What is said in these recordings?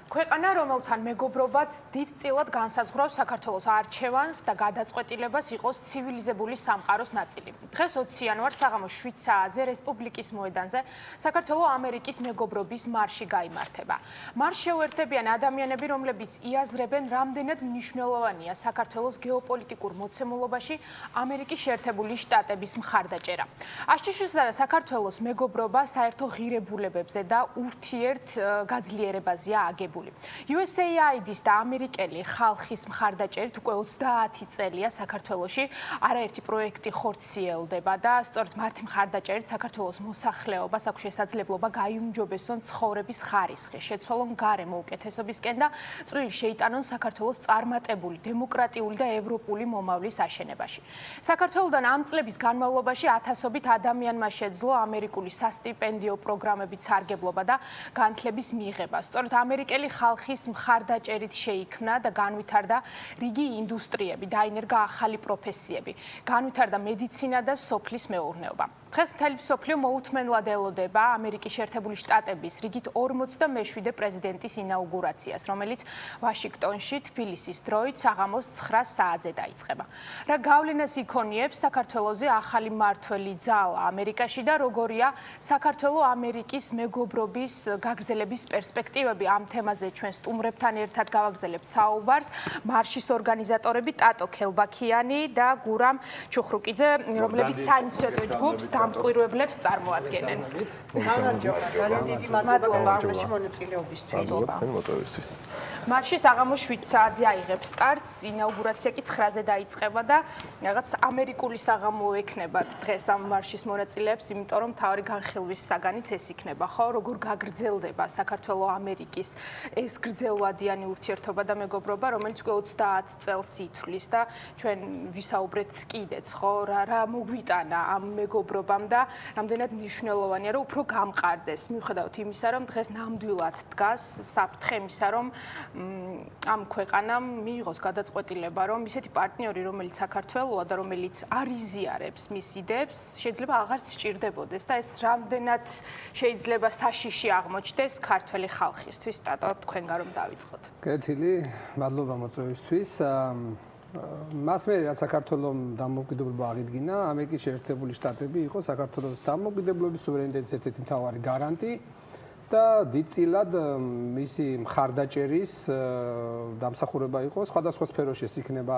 ქვეყანა, რომელთან მეგობრობაც დიდწილად განსაზღვრავს საქართველოს არჩევანს და გადაწყვეტილებას იყოს ცივილიზებული სამყაროს ნაწილი. დღეს 20 იანვარს საღამოს 7 საათზე რესპუბლიკის მოედანზე საქართველოს ამერიკის მეგობრობის მარში გაიმართება. მარშს შეუერთებიან ადამიანები, რომლებიც იაზრებენ, რამდენად მნიშვნელოვანია საქართველოს გეოპოლიტიკურ მოცემულობაში ამერიკის შეერთებული შტატების მხარდაჭერა. აშშ-სა და საქართველოს მეგობრობა საერთო ღირებულებებზე და ურთიერთ გაძლიერებაზეა აგებული. USAID-ის და ამერიკელი ხალხის მხარდაჭერით უკვე 30 წელია საქართველოში არაერთი პროექტი ხორციელდება და სწორედ მათი მხარდაჭერით საქართველოს მოსახლეობას აქვს შესაძლებლობა გაიუმჯობესონ ცხოვრების ხარისხი, შეცვალონ გარემო უკეთესობისკენ და წვლილი შეიტანონ საქართველოს წარმატებული, დემოკრატიული და ევროპული მომავლის აშენებაში. საქართველოდან ამ წლების განმავლობაში ათასობით ადამიანმა შეძლო ამერიკული სასტიპენდიო პროგრამებით სარგებლობა და განათლების მიღება. სწორედ ამერიკელი ხალხის მხარდაჭერით შეიქმნა და განვითარდა რიგი ინდუსტრიები, დაინერგა ახალი პროფესიები, განვითარდა მედიცინა და სოფლის მეურნეობა. დღეს მთელი მსოფლიო მოუთმენლად ელოდება ამერიკის შეერთებული შტატების რიგით 47 პრეზიდენტის ინაუგურაციას, რომელიც ვაშინგტონში თბილისის დროით საღამოს 9 საათზე დაიწყება. რა გავლენას იქონიებს საქართველოზე ახალი მმართველი ძალა ამერიკაში და როგორია საქართველო-ამერიკის მეგობრობის გაგრძელების პერსპექტივები? ამ თემაზე ჩვენ სტუმრებთან ერთად გავაგრძელებთ საუბარს. მარშის ორგანიზატორები ტატო ქელბაქიანი და გურამ ჩუხრუკიძე, რომლებიც საინიციატივო ჯგუფს დამკვირვებლებს წარმოადგენენ. ძალიან დიდი მადლობა მარშში მონაწილეობისთვის. მარში საღამოს 7 საათზე აიღებს სტარტს, ინაუგურაცია კი 9-ზე დაიწყება და რაღაც ამერიკული საღამო ექნებათ დღეს ამ მარშის მონაწილეებს, იმიტომ რომ მთავარი განხილვის საგანიც ეს იქნება, ხო, როგორ გაგრძელდება საქართველო-ამერიკის ეს გრძელვადიანი ურთიერთობა და მეგობრობა, რომელიც უკვე 30 წელს ითვლის და ჩვენ ვისაუბრეთ კიდეც, ხო, რა მოგვიტანა ამ მეგობრობამ და რამდენად მნიშვნელოვანია, რომ უფრო გამყარდეს, მიუხედავად იმისა, რომ დღეს ნამდვილად დგას საფრთხე იმისა, რომ ამ ქვეყანამ მიიღოს გადაწყვეტილება, რომ ისეთი პარტნიორი, რომელიც საქართველოა და რომელიც არ იზიარებს მის იდეებს, შეიძლება აღარ სჭირდებოდეს და ეს რამდენად შეიძლება საშიში აღმოჩნდეს ქართველი ხალხისთვის. ტატო, თქვენგან რომ დავიწყოთ. კეთილი, მადლობა მოწვევისთვის. მას მე რაც საქართველოს დამოუკიდებლობა აღიდგინა, ამერიკის შეერთებული შტატები იყო საქართველოს დამოუკიდებლობის სუვერენიტეტის ერთ-ერთი მთავარი გარანტი და დიდწილად მისი მხარდაჭერის დამსახურება იყო სხვადასხვა სფეროში, ეს იქნება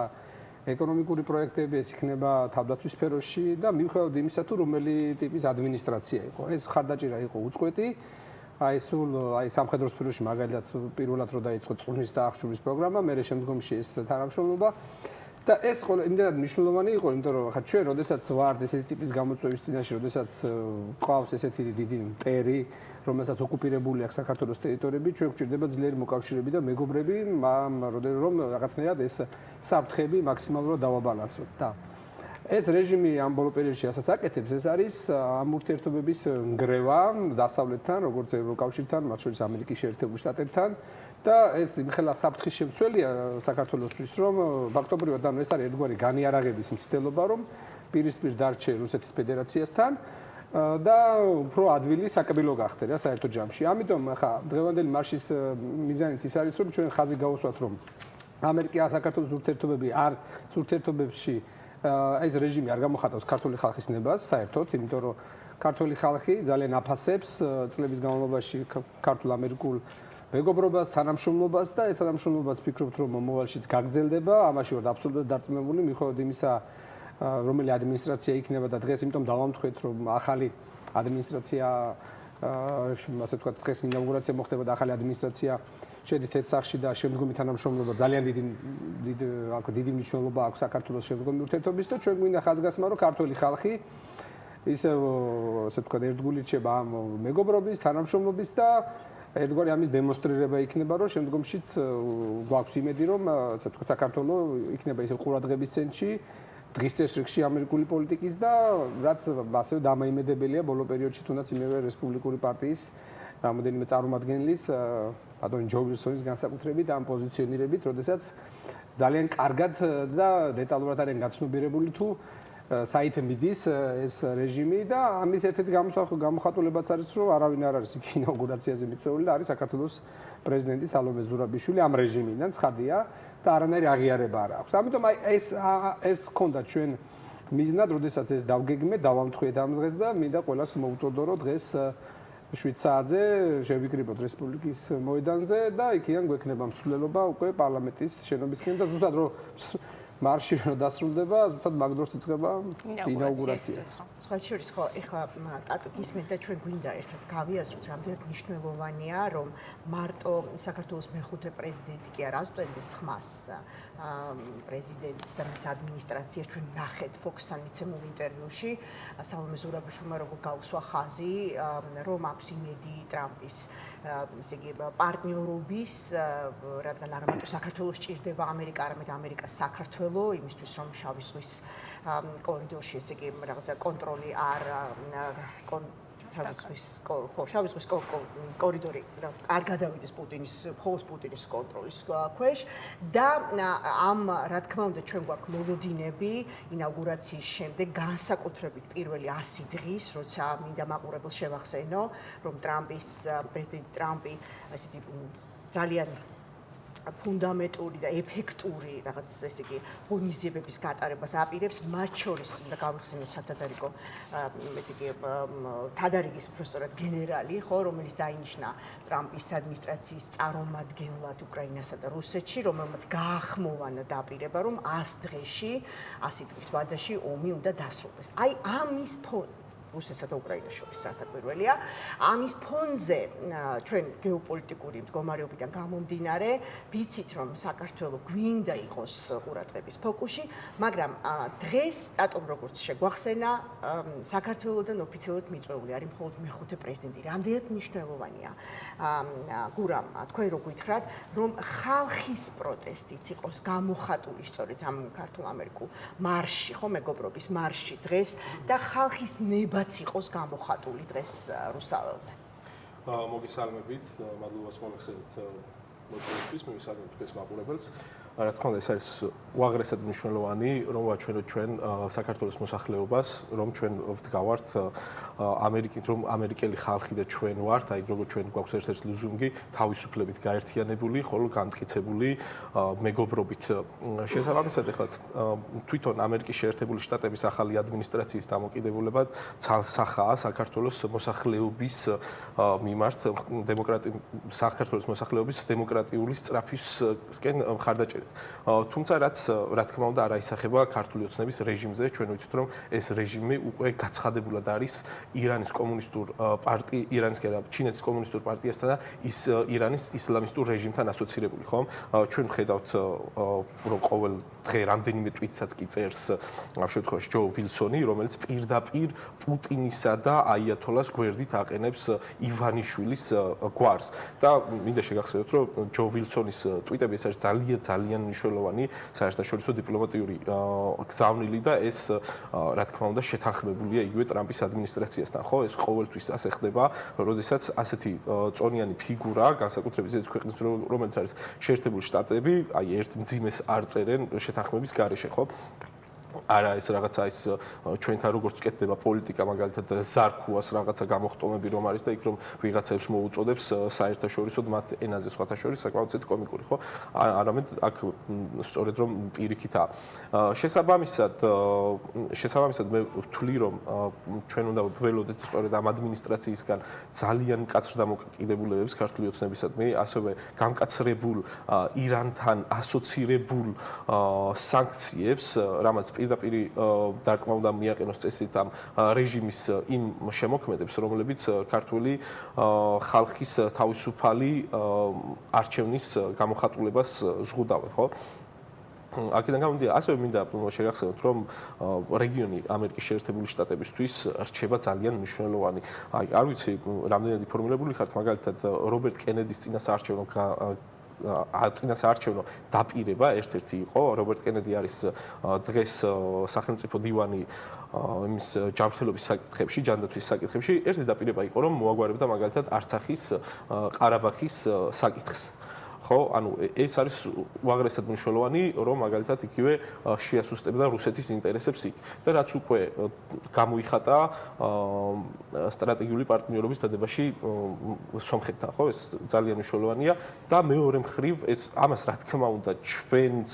ეკონომიკური პროექტები, ეს იქნება თავდაცვის სფეროში და მიუხედავად იმისა, თუ რომელი ტიპის ადმინისტრაცია იყო, ეს მხარდაჭერა იყო უწყვეტი. აი სამხედრო სფეროში მაგალითად პირველად რო დაიწყო წვნის და აღჭურვის პროგრამა, მერე შემდგომში ეს თანამშრომლობა და ეს ყველა იმდენად მნიშვნელოვანი იყო, იმიტომ რომ ხა ჩვენ როდესაც ვართ ესეთი ტიპის გამოწვევის წინაშე, როდესაც ყავს ესეთი დიდი მტერი, რომელსაც ოკუპირებული აქვს საქართველოს ტერიტორიები, ჩვენ გვჭირდება ძლიერი მოკავშირეები და მეგობრები, რომ რაღაცნაირად ეს საფრთხეები მაქსიმალურად დავაბალანსოთ და ეს რეჟიმი ამ ბოლო პერიოდში ასაც აკეთებს, ეს არის ამ ურთიერთობების ნგრევა დასავლეთთან, როგორც ევროკავშირთან, მათ შორის ამერიკის შეერთებულ შტატებთან და ეს იმხელა საფრთხის შემცველია საქართველოსთვის, რომ ფაქტობრივად ეს არის ერთგვარი განიარაღების მცდელობა, რომ პირისპირ დარჩე რუსეთის ფედერაციასთან და უფრო ადვილი საკბილო გახდე რა საერთო ჯამში. ამიტომ ხა დღევანდელი მარშის მიზანიც ის არის, რომ ჩვენ ხაზი გავუსვათ, რომ ამერიკა საქართველოს ურთიერთობებში ეს რეჟიმი არ გამოხატავს ქართული ხალხის ნებას საერთოდ, იმიტომ რომ ქართული ხალხი ძალიან აფასებს წლების განმავლობაში ქართულ-ამერიკულ მეგობრობას, თანამშრომლობას და ეს თანამშრომლობაც ფიქრობთ, რომ მომავალშიც გაგრძელდება, ამაში ვართ აბსოლუტურად დარწმუნებული, მიუხედავად იმისა, რომელი ადმინისტრაცია იქნება და დღეს იმიტომ დავამთხვეთ, რომ ახალი ადმინისტრაცია, ასე ვთქვათ, დღეს ინაუგურაცია მოხდება და ახალი ადმინისტრაცია შედის ერთ სახში და შემდგომი თანამშრომლობა ძალიან დიდი მნიშვნელობა აქვს საქართველოს შემდგომი ურთიერთობის და ჩვენ გვინდა ხაზგასმა, რომ ქართული ხალხი ისე ვთქვათ, ერთგულით რჩება ამ მეგობრობის, თანამშრომლობის და ერთგვარი ამის დემონსტრირება იქნება, რომ შემდგომშიც გვაქვს იმედი, რომ ასე ვთქვათ, საქართველოს იქნება ისე ყურადღების ცენტრში დღის წესრიგში ამერიკული პოლიტიკის და რაც ასევე დამაიმედებელია ბოლო პერიოდში თუნდაც იმევე რესპუბლიკური პარტიის რამოდენიმე წარმომადგენლის ბატონი ჯო ვილსონის განსაკუთრებით ამ პოზიციონირებით, როდესაც ძალიან კარგად და დეტალურად არიან გაცნობიერებული თუ საით მიდის ეს რეჟიმი და ამის ერთ-ერთი გამოხატულებაც არის, რომ არავინ არ არის იქ ინაუგურაციაზე მიწვეული და არის საქართველოს პრეზიდენტი სალომე ზურაბიშვილი ამ რეჟიმიდან ცხადია და არანაირი აღიარება არ აქვს. ამიტომ აი ეს ჰქონდა ჩვენ მიზნად, როდესაც ეს დავგეგმეთ, დავამთხვიეთ ამ დღეს და მინდა ყველას მოუწოდო, რომ დღეს 7 საათზე შევიკრიბოთ რესპუბლიკის მოედანზე და იქიდან გვექნება მსვლელობა უკვე პარლამენტის შენობისკენ და ზუსტად რომ მარში რო დასრულდება, ზუსტად მაგ დროს იწყება ინაუგურაციაც. სხვა შორის ხო ეხლა ტატო გისმენთ და ჩვენ გვინდა ერთად გავიაზროთ, რამდენად მნიშვნელოვანია, რომ მარტო საქართველოს მეხუთე პრეზიდენტი კი არ ასწვენდეს ხმას პრეზიდენტს და მის ადმინისტრაციას. ჩვენ ნახეთ Fox-თან მიცემულ ინტერვიუში სალომე ზურაბიშვილმა როგორ გაუსვა ხაზი, რომ აქვს იმედი ტრამპის ესე იგი პარტნიორობის, რადგან არა მარტო საქართველოს ჭირდება ამერიკა, არამედ ამერიკას საქართველო, იმისთვის რომ შავი ზღვის კორიდორში ესე იგი რაღაცა კონტროლი არ შავი ზღვის კორიდორი არ გადავიდეს მხოლოდ პუტინის კონტროლის ქვეშ და ამ რა თქმა უნდა ჩვენ გვაქვს მოლოდინები ინაუგურაციის შემდეგ განსაკუთრებით პირველი 100 დღის, როცა მინდა მაყურებელს შევახსენო, რომ პრეზიდენტი ტრამპი ესეთი ძალიან ფუნდამენტური და ეფექტური რაღაც ესე იგი ღონისძიებების გატარებას აპირებს, მათ შორის უნდა გავიხსენოთ სათადარიგო ესე იგი თადარიგის პროფესორად გენერალი, ხო, რომელიც დაინიშნა ტრამპის ადმინისტრაციის წარმომადგენლად უკრაინასა და რუსეთში, რომელმაც გაახმოვანა დაპირება, რომ 100 დღის ვადაში ომი უნდა დასრულდეს. აი ამის ფონზე რუსეთსა და უკრაინას შორის სასაკვირველია. ამის ფონზე ჩვენ გეოპოლიტიკური მდგომარეობიდან გამომდინარე, ვიცით რომ საქართველოს გვინდა იყოს ყურადღების ფოკუსში, მაგრამ დღეს სტატომ როგორც შეგვახსენა, საქართველოსდან ოფიციალურად მიწვეული არის მხოლოდ მეხუთე პრეზიდენტი. რამდენად მნიშვნელოვანია გურამ, თქვენ რო გითხრათ, რომ ხალხის პროტესტიც იყოს გამოხატული სწორედ ამ ქართულ-ამერიკულ მარშში, ხო, მეგობრობის მარშში დღეს და ხალხის ნება იყოს გამოხატული დღეს რუსთაველზე. მოგესალმებით, მადლობას მოგხსენით მოწვევისთვის, მივისალმებით დღეს მაყურებელს. რა თქმა უნდა, ეს არის უაღრესად მნიშვნელოვანი, რომ ვაჩვენოთ ჩვენ საქართველოს მოსახლეობას, რომ ჩვენ ვდგავართ ამერიკით, რომ ამერიკელი ხალხი და ჩვენ ვართ, აი როგორც ჩვენ გვაქვს ერთ-ერთი ლოზუნგი, თავისუფლებით გაერთიანებული, ხოლო განმტკიცებული მეგობრობით. შესაბამისად, ახლა თვითონ ამერიკის შეერთებული შტატების ახალი ადმინისტრაციის დამოკიდებულებად ცალსახაა საქართველოს მოსახლეობის მიმართ საქართველოს მოსახლეობის დემოკრატიული სწრაფისკენ მხარდაჭერით. თუმცა რაც რა თქმა უნდა არ აისახება ქართული ოცნების რეჟიმზე, ჩვენ ვიცით რომ ეს რეჟიმი უკვე გაცხადებულად არის ირანის კომუნისტურ ირანის და ჩინეთის კომუნისტურ პარტიასთან და ირანის ისლამისტურ რეჟიმთან ასოცირებული, ხომ? ჩვენ ვხედავთ რომ ყოველ დღე რამდენიმე ტვიტსაც კი წერს ამ შემთხვევაში ჯო ვილსონი, რომელიც პირდაპირ პუტინისა და აიათოლას გვერდით აყენებს ივანიშვილის გვარს. და მინდა შეგახსენოთ, რომ ჯო ვილსონის ტვიტები ეს არის ძალიან მნიშვნელოვანი საერთაშორისო დიპლომატიური გზავნილი და ეს რა თქმა უნდა შეთანხმებულია იგივე ტრამპის ადმინისტრაციასთან, ხო? ეს ყოველთვის ასე ხდება, როდესაც ასეთი წონიანი ფიგურა, განსაკუთრებით ეს ქვეყნის რომელიც არის შეერთებული შტატები, აი ერთ მძიმეს არ წერენ შეთანხმების გარეშე, ხო? არა ეს რაღაცა ის ჩვენთან როგორც კეთდება პოლიტიკა, მაგალითად ზარქუას რაღაცა გამოხტომები რომ არის და იქ რომ ვიღაცებს მოუწოდებს საერთაშორისოდ მათ ენაზე სხვათა შორის საკმაოდ კომიკური, ხო? არამედ აქ სწორედ რომ პირიქითაა. შესაბამისად მე ვთვლი რომ ჩვენ უნდა ველოდეთ სწორედ ამ ადმინისტრაციისგან ძალიან მკაცრ დამოკიდებულებებს ქართული ოცნებისადმი, ასევე გამკაცრებულ ირანთან ასოცირებულ სანქციებს, რამაც პირდაპირ დარტყმა უნდა მიაყენოს წესით ამ რეჟიმის იმ შემოქმედებს, რომლებიც ქართული ხალხის თავისუფალი არჩევნის გამოხატულებას ზღუდავენ, ხო? აქედან გამომდინარე, ასევე მინდა შეგახსენოთ, რომ რეგიონი ამერიკის შეერთებული შტატებისთვის რჩება ძალიან მნიშვნელოვანი. აი, არ ვიცი, რამდენად ინფორმირებული ხართ, მაგალითად, რობერტ კენედის წინასაარჩევნო დაპირება ერთ-ერთი იყო. რობერტ კენედი არის დღეს სახელმწიფო დივანი იმის ჯანმრთელობის საკითხებში, ჯანდაცვის საკითხებში. ერთი დაპირება იყო, რომ მოაგვარებდა მაგალითად არცახის, ყარაბაღის საკითხს. ხო, ანუ ეს არის უაღრესად მნიშვნელოვანი, რომ მაგალითად იგივე შეასუსტებდა რუსეთის ინტერესებს იქ. და რაც უკვე გამოიხატა სტრატეგიული პარტნიორობის დადებაში სომხეთთან, ხო, ეს ძალიან მნიშვნელოვანია და მეორე მხრივ ეს ამას რა თქმა უნდა ჩვენც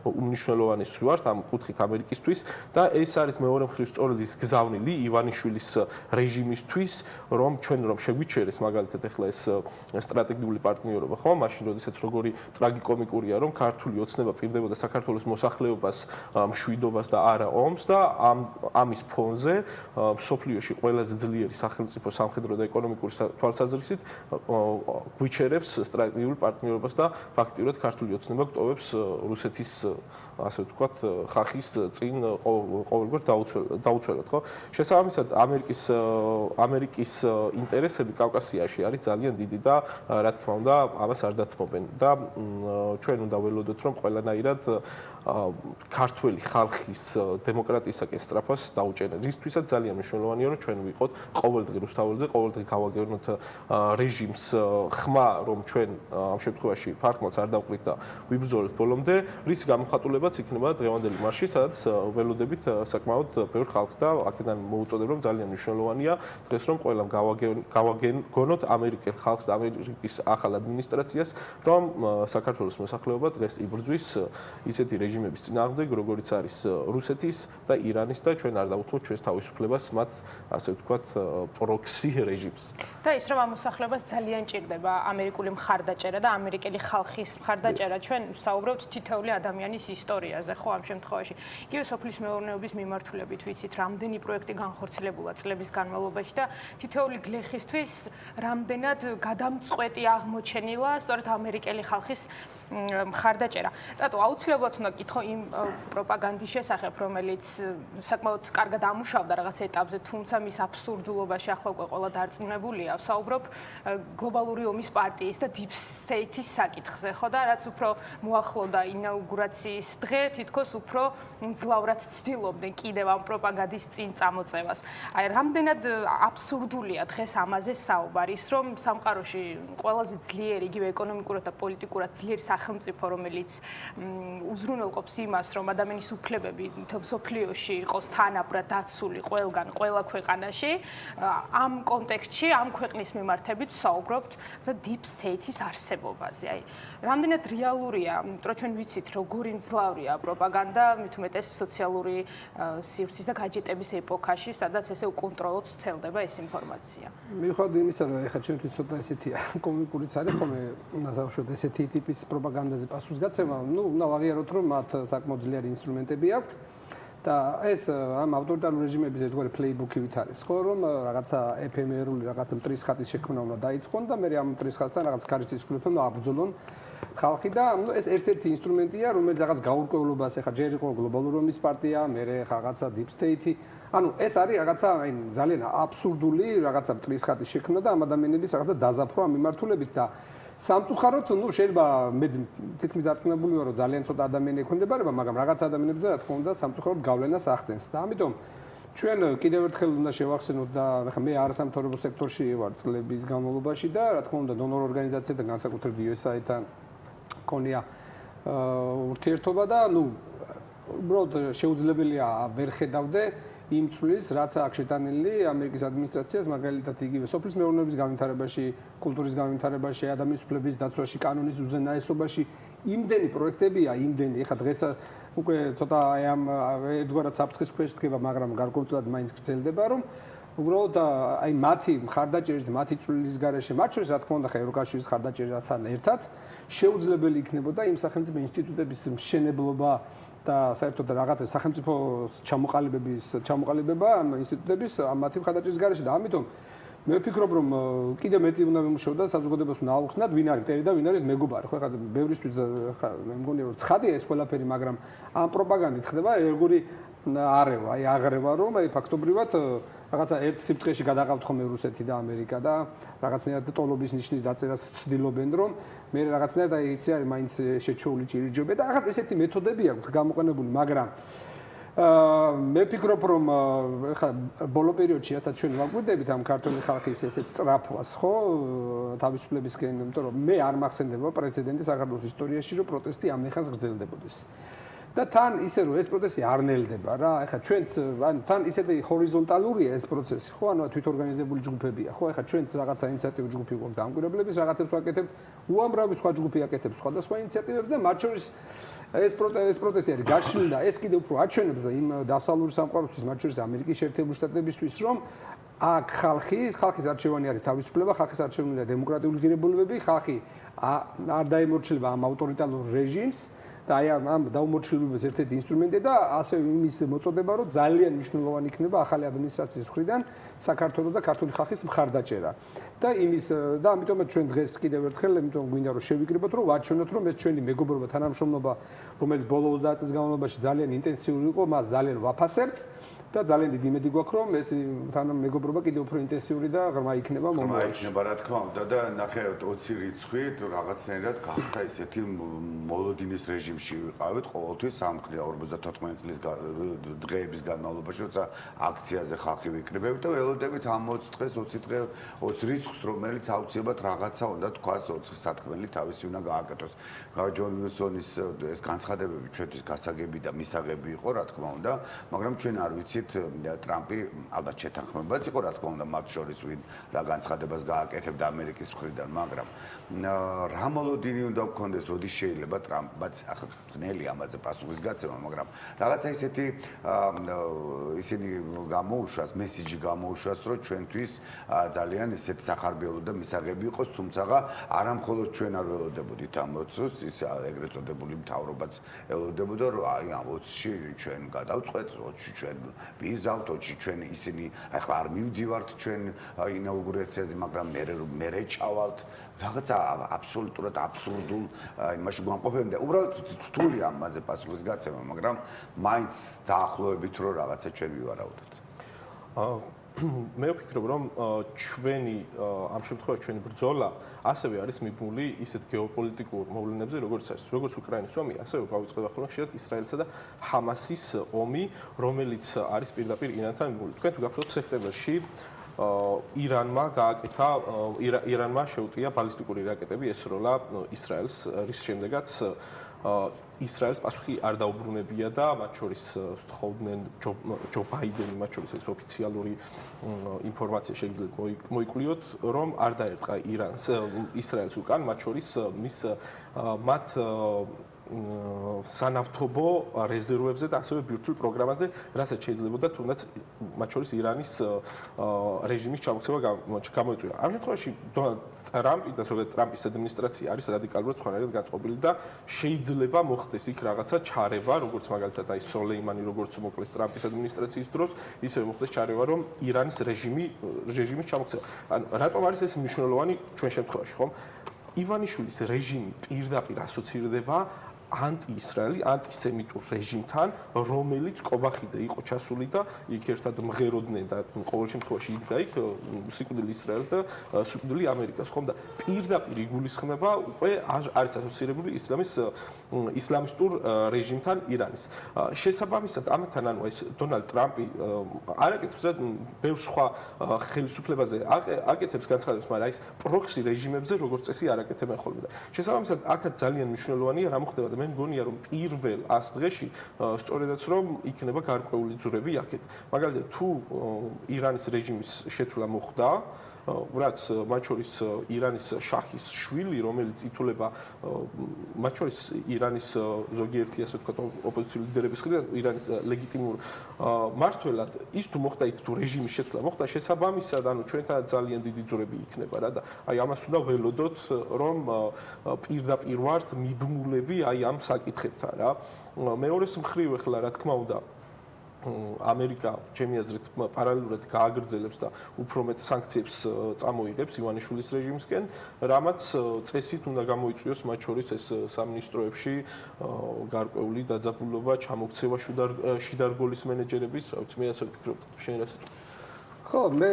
უმნიშვნელოვანეს ვართ ამ კუთხით ამერიკისთვის და ეს არის მეორე მხრივ სწორედ ის გზავნილი ივანიშვილის რეჟიმისთვის, რომ ჩვენ შეგვიჩერეს მაგალითად ახლა ეს სტრატეგიული პარტნიორობა, ხო, მაშინ როდესაც როგორი ტრაგიკომიკურია, რომ ქართული ოცნება პირდებოდა საქართველოს მოსახლეობას, მშვიდობას და არა ომს და ამის ფონზე მსოფლიოში ყველაზე ძლიერი სახელმწიფო სამხედრო და ეკონომიკური თვალსაზრისით გვიჩერებს სტრატეგიულ პარტნიორობას და ფაქტიურად ქართული ოცნება გტოვებს რუსეთის ასე ვთქვათ ხახის წინ ყოველგვარ დაუცველად, ხო? შესაბამისად ამერიკის ინტერესები კავკასიაში არის ძალიან დიდი და რა თქმა უნდა ამას არ დათმობენ და ჩვენ უნდა ველოდოთ რომ ყველანაირად ქართველი ხალხის დემოკრატიისაკენ სწრაფას დაუჭერენ. რისთვისაც ძალიან მნიშვნელოვანია რომ ჩვენ ვიყოთ ყოველდღე რუსთაველზე, ყოველდღე გავაგევნოთ რეჟიმს ხმა, რომ ჩვენ ამ შემთხვევაში ფარხმალს არ დავყრით და ვიბრძოლეთ ბოლომდე, რის გამოხატულებაც იქნება დღევანდელი მარში, სადაც ველოდებით საკმაოდ ბევრ ხალხს და აქედან მოუწოდებ რომ ძალიან მნიშვნელოვანია დღეს რომ ყველამ გავაგენოთ ამერიკელ ხალხს და ამერიკის ახალ ადმინისტრაციას, რომ საქართველოს მოსახლეობა დღეს იბრძვის ისეთი რეჟიმების წინააღმდეგ, როგორიც არის რუსეთის და ირანის და ჩვენ არ დავუთმოთ ჩვენს თავისუფლებას მათ, ასე ვთქვათ, პროქსი რეჟიმს. და ის რომ ამ მოსახლეობას ძალიან ჭირდება ამერიკული მხარდაჭერა და ამერიკელი ხალხის მხარდაჭერა, ჩვენ ვსაუბრობთ თითოეული ადამიანის ისტორიაზე, ხო, ამ შემთხვევაში. იგივე სოფლის მეურნეობის მიმართულებით ვიცით, რამდენი პროექტი განხორციელებულა წლების განმავლობაში და თითოეული გლეხისთვის რამდენად გადამწყვეტი აღმოჩენილა სწორედ ამერიკელი ხალხის მხარდაჭერა. დატო აუცილებლად უნდა გითხო იმ პროპაგანდის შესახებ, რომელიც საკმაოდ კარგად ამუშავდა რაღაც ეტაპზე, თუმცა მის აბსურდულობაში ახლა უკვე ყველა დარწმუნებულია. ვსაუბრობ გლობალური ომის პარტიის და Deep State-ის საკითხზე, ხო და რაც უფრო მოახლოვდა ინაუგურაციის დღე, თითქოს უფრო ძლავრად ცდილობდნენ კიდევ ამ პროპაგანდის წინ წამოწევას. აი, რამდენად აბსურდულია დღეს ამაზე საუბარი, ის რომ სამყაროში ყველაზე ძლიერი, იგივე ეკონომიკურად და პოლიტიკურად ძლიერი სახელმწიფო, რომელიც უზრუნველყოფს იმას, რომ ადამიანის უფლებები მთელ მსოფლიოში იყოს თანაბრად დაცული ყველგან, ყველა ქვეყანაში, ამ კონტექსტში, ამ ქვეყნის მიმართებით ვსაუბრობთ Deep State-ის არსებობაზე. აი, რამდენად რეალურია, რომ ჩვენ ვიცით, როგორი მძლავრია პროპაგანდა, მით უმეტეს სოციალური სივრცის და გაჯეტების ეპოქაში, სადაც ესე უკონტროლოდ ვრცელდება ეს ინფორმაცია. მიუხედავად იმისა, რომ ეხლა ჩვენთვის ცოტა ესეთია კომუნიკურიც არის ხოლმე, ნაზავშოთ ესეთი ტიპის პროპაგანდაზე პასუხისგაცემა, უნდა ვაღიაროთ, რომ მათ საკმაოდ ძლიერი ინსტრუმენტები აქვთ და ეს ამ ავტორიტარულ რეჟიმების ერთგვარი პლეიბუქივით არის, ხო, რომ რაღაცა ეფემერული რაღაცა მტრის ხატის შექმნა უნდა დაიწყონ და მე ამ მტრის ხატთან რაღაც ქარის ისკულებთან აბრძოლონ ხალხი და ეს ერთ-ერთი ინსტრუმენტია, რომელიც რაღაც გაურკვევლობას, ეხლა ჯერ იყო გლობალური ომის პარტია, მერე რაღაცა Deep State-ი. ანუ ეს არის რაღაცა ძალიან აბსურდული რაღაცა მტრის ხატის შექმნა და ამ ადამიანების რაღაცა დაზაფხვა ამ მიმართულებით და სამწუხაროდ, შეიძლება მე თითქმის დარწმუნებული ვარ, რომ ძალიან ცოტა ადამიანი ექვემდებარება, მაგრამ რაღაც ადამიანებზე რა თქმა უნდა სამწუხაროდ გავლენას ახდენს და ამიტომ ჩვენ კიდევ ერთხელ უნდა შევახსენოთ და ახლა მე არასამთავრობო სექტორში ვარ წლების განმავლობაში და რა თქმა უნდა დონორ ორგანიზაციებთან განსაკუთრებით USAID-თან ქონია ურთიერთობა და უბრალოდ შეუძლებელია ვერ ხედავდე იმ წვლის, რაც აქ შეტანილი ამერიკის ადმინისტრაციას, მაგალითად იგივე სოფლის მეურნეობის განვითარებაში, კულტურის განვითარებაში, ადამიანის უფლების დაცვაში, კანონის უზენაესობაში, იმდენი პროექტებია, იმდენი, ეხლა დღეს უკვე ცოტა ამ ერთგვარად საფრთხის ქვეშ დგება, მაგრამ გარკვეულწილად მაინც გრძელდება, რომ უბრალოდ აი მათი მხარდაჭერით, მათი წვლილის გარეშე, მათ შორის რა თქმა უნდა, ევროკავშირის მხარდაჭერასთან ერთად შეუძლებელი იქნებოდა იმ სახელმწიფო ინსტიტუტების მშენებლობა და საერთოდ რაღაცა სახელმწიფო ჩამოყალიბება ამ ინსტიტუტების მათი მხარდაჭერის გარეშე და ამიტომ მე ვფიქრობ რომ კიდე მეტი უნდა ვიმუშაოთ და საზოგადოებას უნდა აუხსნათ ვინ არის მტერი და ვინ არის მეგობარი ხო ხა ბევრისთვის მე მგონია რომ ცხადია ეს ყველაფერი მაგრამ ამ პროპაგანდით ხდება ერთგვარი არევა აი აღრევა რომ აი ფაქტობრივად რაღაცა ერთ სიფრთხეში გადაყავთ ხოლმე რუსეთი და ამერიკა და რაღაცნაირად ტოლობის ნიშნის დაწერას ცდილობენ რომ მე რაღაცნაირად აი იცი არის მაინც შეჩეული ჭირიჯობე და რაღაც ესეთი მეთოდები აქვს გამოყენებული მაგრამ მე ვფიქრობ, რომ ეხლა ბოლო პერიოდში რასაც ჩვენ ვაკვირდებით ამ ქართული ხალხის ესეთ სწრაფვას, ხო, თავისუფლებისკენ, იმიტომ რომ მე არ მახსენდება პრეცედენტი საქართველოს ისტორიაში, რომ პროტესტი ამნახანს გრძელდებოდეს. და თან ისე რომ ეს პროცესი არ ნელდება რა, ეხლა ჩვენც ანუ თან ისეთი ჰორიზონტალურია ეს პროცესი, ხო, ანუ თვითორგანიზებული ჯგუფებია, ხო, ეხლა ჩვენც რაღაცა ინიციატივა ჯგუფი გვაქვს დამკვირვებლების, რაღაცებს ვაკეთებთ, უამრავი სხვა ჯგუფი აკეთებს სხვადასხვა ინიციატივებს და მათ შორის ეს პროტესტი არის გაშლილი და ეს კიდევ უფრო აჩვენებს იმ დასავლური სამყაროსთვის, მათ შორის ამერიკის შეერთებული შტატებისთვის, რომ აქ ხალხის არჩევანი არის თავისუფლება, ხალხის არჩევნია დემოკრატიული ღირებულებები, ხალხი არ დაემორჩილება ამ ავტორიტარულ რეჟიმს და აი ამ დაუმორჩილებლობის ერთ-ერთი ინსტრუმენტია და ასევე იმის მოწოდება, რომ ძალიან მნიშვნელოვანი იქნება ახალი ადმინისტრაციის მხრიდან საქართველოს და ქართული ხალხის მხარდაჭერა. და ამიტომაც ჩვენ დღეს კიდევ ერთხელ იმიტომ გვინდა რომ შევიკრიბოთ, რომ ვაჩვენოთ, რომ ეს ჩვენი მეგობრობა, თანამშრომლობა, რომელიც ბოლო 30 წლის განმავლობაში ძალიან ინტენსიური იყო, მას ძალიან ვაფასებთ. და ძალიან დიდი იმედი გვაქვს, რომ ეს თანამეგობრობა კიდევ უფრო ინტენსიური და ღრმა იქნება მომავალში. იქნება რა თქმა უნდა და ნახე 20 რიცხვი რაღაცნაირად გახდა ისეთი მოლოდინის რეჟიმში ვიყავით ყოველთვის სამხრი 54 წლის დღეების განმავლობაში, როცა აქციაზე ხალხი ვიკრიბებთ და ველოდებით ამ 20 დღეს 20 დღე 20 რიცხვს, რომელიც აუცილებლად რაღაცა უნდა თქვას 20 სათქმელი თავისი უნდა გააკეთოს. ჯონ უილსონის ეს განცხადებები ჩვენთვის გასაგები და მისაღები იყო, რა თქმა უნდა, მაგრამ ჩვენ არ ვიცით ტრამპი ალბათ შეთანხმებაც იყო, რა თქმა უნდა, მათ შორის ვინ რა განცხადებას გააკეთებდა ამერიკის მხრიდან, მაგრამ რა მოლოდინი უნდა გქონდეს, როდის შეიძლება ტრამპაც ახლა ძნელი ამაზე პასუხის გაცემა, მაგრამ რაღაცა ისინი გამოუშვას, მესიჯი გამოუშვას, რომ ჩვენთვის ძალიან ისეთი სახარბიელო და მისაღები იყოს, თუმცა არა მხოლოდ ჩვენ არ ველოდებოდით ამ 20-ს, ის ეგრეთ წოდებული მთავრობაც ელოდებოდა, რომ აი ამ 20-ში ჩვენ გადავწყვეტ, 20-ში ჩვენ ვიზავთ, 20-ში ჩვენ ისინი ახლა არ მივდივართ ჩვენ ინაუგურაციაზე, მაგრამ მე ჩავალთ. რაღაცა აბსოლუტურად აბსურდულ იმაში გვამყოფებენ და უბრალოდ რთულია ამაზე პასუხის გაცემა, მაგრამ მაინც დაახლოებით რომ რაღაცა ჩვენ ვივარაუდოთ. მე ვფიქრობ, რომ ჩვენი ამ შემთხვევაში ჩვენი ბრძოლა ასევე არის მიბმული ისეთ გეოპოლიტიკურ მოვლენებზე, როგორც უკრაინის ომი, ასევე გავიწყდება ხოლმე ხშირად ისრაელსა და ჰამასის ომი, რომელიც არის პირდაპირ ირანთან მიბმული. თქვენ თუ გახსოვთ სექტემბერში ირანმა შეუტია ბალისტიკური რაკეტები ესროლა ისრაელს, რის შემდეგაც ისრაელს პასუხი არ დაუბრუნებია და მათ შორის სთხოვდნენ ჯო ბაიდენი, მათ შორის ეს ოფიციალური ინფორმაცია შეიძლება მოიკვლიოთ, რომ არ დაერტყა ისრაელს უკან, მათ შორის მათ სანავთობო რეზერვებზე და ასევე ბირთვულ პროგრამაზე, რასაც შეიძლებოდა თუნდაც მათ შორის ირანის რეჟიმის ჩამოქცევა გამოიწვია. ამ შემთხვევაში დონალდ ტრამპი და ზოგადად ტრამპის ადმინისტრაცია არის რადიკალურად სხვანაირად განწყობილი და შეიძლება მოხდეს იქ რაღაცა ჩარევა, როგორც მაგალითად აი სოლეიმანი როგორც მოკლეს ტრამპის ადმინისტრაციის დროს, ისევე მოხდეს ჩარევა, რომ ირანის რეჟიმის ჩამოქცევა. ანუ რატომ არის ეს მნიშვნელოვანი ჩვენ შემთხვევაში, ხომ? ივანიშვილის რეჟიმი პირდაპირ ასოცირდება ანტი-ისრაელი, ანტისემიტურ რეჟიმთან, რომელიც კობახიძე იყო ჩასული და იქ ერთად მღეროდნენ და ყოველ შემთხვევაში იდგა იქ სიკვდილი ისრაელს და სიკვდილი ამერიკას, ხომ და პირდაპირ იგულისხმება უკვე არის ასოცირებული ისლამისტურ რეჟიმთან ირანის. შესაბამისად, ამათთან ანუ ეს დონალდ ტრამპი არაკეთებს და ბევრ სხვა ხელისუფლებაზე აკეთებს განცხადებას, მაგრამ ის პროქსი რეჟიმებზე როგორც წესი არაკეთებენ ხოლმე და შესაბამისად, აქაც ძალიან მნიშვნელოვანია რა მოხდება და მე მგონია რომ პირველ 100 დღეში სწორედაც რომ იქნება გარკვეული ძვრები აქეთ. მაგალითად თუ ირანის რეჟიმის შეცვლა მოხდა, რაც მათ შორის ირანის შაჰის შვილი, რომელიც ითვლება მათ შორის ირანის ზოგიერთი ასე ვთქვათ ოპოზიციური ლიდერების მხრიდან ირანის ლეგიტიმურ მმართველად, ის თუ მოხდა იქ თუ რეჟიმის შეცვლა მოხდა, შესაბამისად ანუ ჩვენთან ძალიან დიდი ძვრები იქნება რა და აი ამას უნდა ველოდოთ, რომ პირდაპირ ვართ მიბმულები აი ამ საკითხებთან რა. მეორეს მხრივ ახლა რა თქმა უნდა ამერიკა ჩემი აზრით პარალელურად გააგრძელებს და უფრო მეტ სანქციებს წამოიღებს ივანიშვილის რეჟიმისკენ, რამაც წესით უნდა გამოიწვიოს მათ შორის ეს სამინისტროებში გარკვეული დაძაბულობა, ჩამოქცევა შიდა რგოლის მენეჯერების, რა ვიცი, მე ასე ვფიქრობ, შენ რა სიტყვა? ხო, მე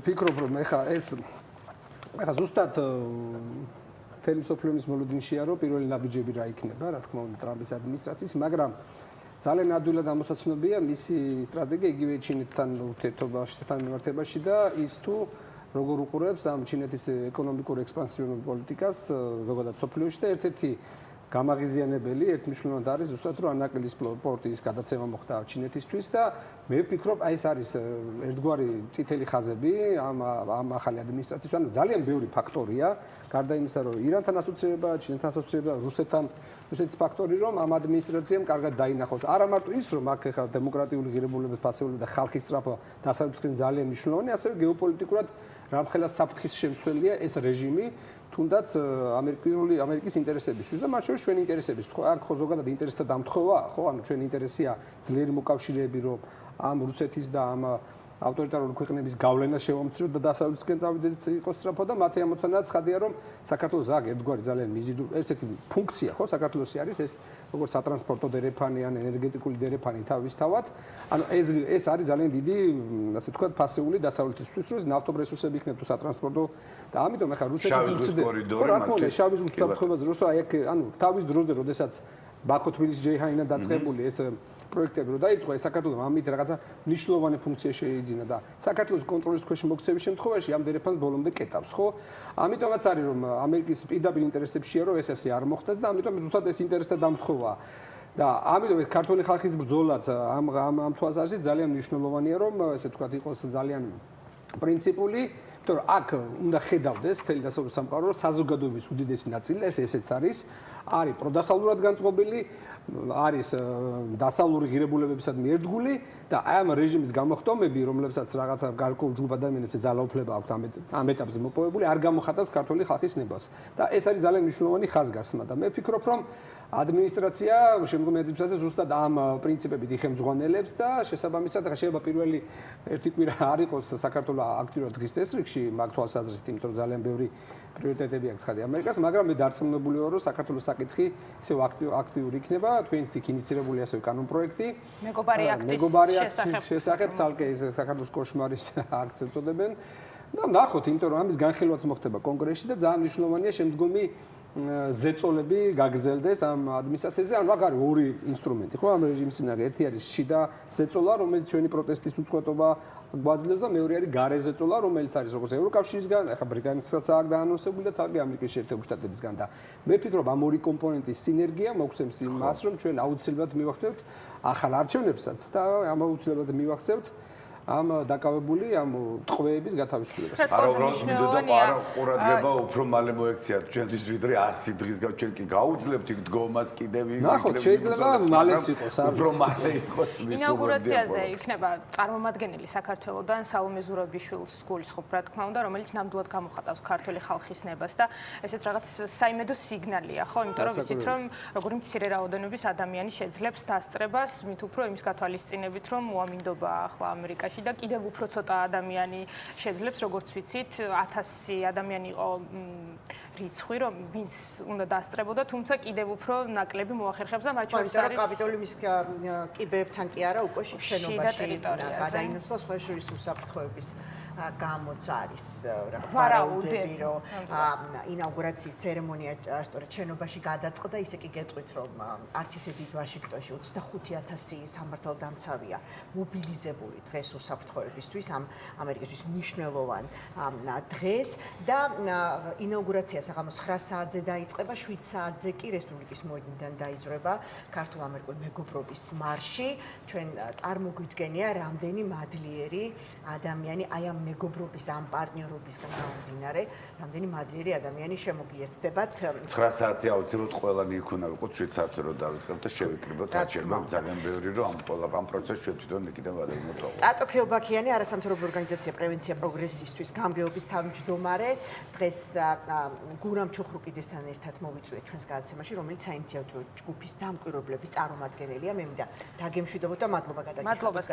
ვფიქრობ, რომ ეხლა ზუსტად თემის მოლოდინშია, რომ პირველი ნაბიჯები რა იქნება, რა თქმა უნდა, ტრამპის ადმინისტრაციის, მაგრამ ძალიან ადვილად ამოსაცნობია მისი სტრატეგია იგივე ჩინეთთან ურთიერთობასთან მიმართებაში და ის თუ როგორ უყურებს ამ ჩინეთის ეკონომიკურ ექსპანსიურ პოლიტიკას ზოგადად სოფლიოში და ერთ-ერთი გამაღიზიანებელი ერთმნიშვნელოვნად არის ზუსტად რომ ანაკილის პორტის გადაცემა მოხდა ჩინეთისთვის და მე ვფიქრობ აი ეს არის ერთგვარი წითელი ხაზები ამ ახალი ადმინისტრაციის ანუ ძალიან ბევრი ფაქტორია გარდა იმისა რომ ირანთან ასოცირება, ჩინეთთან ასოცირება, რუსეთის ფაქტორი რომ ამ ადმინისტრაციამ კარგად დაინახოს არა მარტო ის რომ აქ ხა დემოკრატიული ღირებულებების ფასეულობა და ხალხის სწრაფვა დასავლეთისკენ ძალიან მნიშვნელოვანი ასევე გეოპოლიტიკურად რამხელა საფრთხის შემცველია ეს რეჟიმი თუნდაც ამერიკის ინტერესებისთვის და მათ შორის ჩვენი ინტერესების ხო აქ ხო ზოგადად ინტერესთა დამთხოვა ხო ანუ ჩვენი ინტერესია ძლიერი მოკავშირეები რომ ამ რუსეთის და ამ ავტორიტარული ქვეყნების გავლენა შევამციროთ და დასავლეთისკენ წავიდეთ იყოს სწრაფად და მათი ამოცანაა ცხადია რომ საქართველოს აქ ერთგვარი ძალიან მიზიდული ერთ-ერთი ფუნქცია ხო საქართველოსი არის ეს როგორც სატრანსპორტო დერეფანი ან ენერგეტიკული დერეფანი თავისთავად ანუ ეს არის ძალიან დიდი ასე ვთქვათ ფასეული დასავლეთისთვის რომ ნავთობ რესურსები იქნება თუ სატრანსპორტო და ამიტომ ახლა რუსეთის კორიდორი შავი ზღვის საფრთხეებზე რუსო აი აქ ანუ თავის დროზე როდესაც ბაქო-თბილისი-ჯეიჰანიდან დაწყებული ეს პროექტები რო დაიწყო ეს საქართველოს ამით რაღაცა მნიშვნელოვანი ფუნქცია შეიძინა და საქართველოს კონტროლის ქვეშ მოქცევის შემთხვევაში ამ დერეფანს ბოლომდე კეტავს ხო ამიტომაც არის რომ ამერიკის პირდაპირ ინტერესებშია რომ ეს არ მოხდეს და ამიტომ ზუსტად ეს ინტერესთა დამთხოვა და ამიტომ ეს ქართული ხალხის ბრძოლაც ამ თვალსაზრისით ძალიან მნიშვნელოვანია რომ ესე ვთქვათ იყოს ძალიან პრინციპული იმიტომ რომ აქ უნდა ხედავდეს მთელი დასავლური სამყარო რომ საზოგადოების უდიდესი ნაწილი ესეც არის პროდასავლურად განწყობილი არის დასავლური ღირებულებებისადმი ერთგული და აი ამ რეჟიმის გამოხდომები, რომლებსაც რაღაცა გარკვეულ ჯგუფ ადამიანებს ძალაუფლება აქვთ ამ ეტაპზე მოპოვებული, არ გამოხატავს ქართული ხალხის ნებას. და ეს არის ძალიან მნიშვნელოვანი ხაზგასმა და მე ვფიქრობ, რომ ადმინისტრაცია, შემდგომი ადმინისტრაცია ზუსტად ამ პრინციპებით იხელმძღვანელებს და შესაბამისად შეიძლება პირველი ერთი კვირა არ იყოს საქართველოს აქტიურად დღის წესრიგში მაგ თვალსაზრისით, იმიტომ რომ ძალიან ბევრი პრიორიტეტები აქვს ხადი ამერიკას, მაგრამ მე დარწმუნებული ვარ, რომ საქართველოს საკითხი ისევ აქტიური იქნება, twins stick ინიცირებული ასევე კანონპროექტი. მეგობარი აქტის შესახებ ცალკე საქართველოს კოშმარის აქტს ეწოდებენ. და ნახოთ, იმიტომ რომ ამის განხილვაც მოხდება კონგრესში და ძალიან მნიშვნელოვანია შემდგომი ზეწოლები გაგრძელდეს ამ ადმინისტრაციაზე, ანუ აქ არის ორი ინსტრუმენტი, ხო, ამ რეჟიმის წინააღმდეგ. ერთი არის შიდა ზეწოლა, რომელიც ჩვენი პროტესტის უწყვეტობა გვაძლევს და მეორე არის გარე ზეწოლა, რომელიც არის როგორც ევროკავშირისგან, ახლა ბრიტანეთსაც აქვს დაანონსებული და ცალკე ამერიკის შეერთებული შტატებისგან და მე ვფიქრობ ამ ორი კომპონენტის სინერგია მოგცემს იმას, რომ ჩვენ აუცილებლად მივახცევთ ახალ არჩევნებსაც და აუცილებლად მივახცევთ ამ დაკავებული ამ ტყვეების გათავისუფლებას. არა ყურადღება უფრო მალე მოექციათ ჩვენთვის ვიდრე 100 დღის ჩვენ კი გაუძლებთ იქ დგომას კიდევ ნახოთ შეიძლება მალეც იყოს უფრო მალე იყოს ინაუგურაციაზე იქნება წარმომადგენელი საქართველოსდან სალომე ზურაბიშვილს გულისხმობ რა თქმა უნდა რომელიც ნამდვილად გამოხატავს ქართული ხალხის ნებას და ესეც რაღაც საიმედო სიგნალია ხო იმიტომ რომ ვიცით რომ როგორი მცირე რაოდენობის ადამიანი შეძლებს დასწრებას მით უფრო იმის გათვალისწინებით რომ უამინდობა ახლა ამერიკაში და კიდევ უფრო ცოტა ადამიანი შეძლებს როგორც ვიცით 1000 ადამიანი იყო რიცხვი რომ ვინც უნდა დასწრებოდა თუმცა კიდევ უფრო ნაკლები მოახერხებს და მათ შორის არის კაპიტოლიუმის კიბეებთან კი არა უკვე შენობაში გადაინაცვლა სხვა შორის უსაფრთხოების გამოც არის ვარაუდები რომ ინაუგურაციის ცერემონია სწორედ შენობაში გადაწყდა ისე კი გეტყვით რომ არც ისე დიდ ვაშინგტონში 25000 სამართალდამცავია მობილიზებული დღეს უსაფრთხოებისთვის ამ ამერიკისთვის მნიშვნელოვან დღეს და ინაუგურაცია საღამოს 9 საათზე დაიწყება 7 საათზე კი რესპუბლიკის მოედნიდან დაიძრება ქართულ-ამერიკული მეგობრობის მარში ჩვენ წარმოგვიდგენია რამდენი მადლიერი ადამიანი აი ამ მეგობრობის და ამ პარტნიორობისგან გამომდინარე რამდენი მადლიერი ადამიანი შემოგიერთდებათ 9 საათზე აუცილებლად ყველანი იქ უნდა ვიყოთ 7 საათზე რომ დავიწყებთ და შევიკრიბოთ აჩერება ძალიან ბევრი რომ ამ პროცესში ჩვენ თვითონ კიდევ გადავიმოწმოთ ტატო ქელბაქიანი არასამთავრობო ორგანიზაცია პრევენცია პროგრესისთვის გამგეობის თავმჯდომარე დღეს გურამ ჩუხრუკიძესთან ერთად მოვიწვიეთ ჩვენს გადაცემაში რომელიც საინიციატივო ჯგუფის დამკვირვებლების წარმომადგენელია მე მინდა დაგემშვიდობოთ და მადლობა გადაგიხადოთ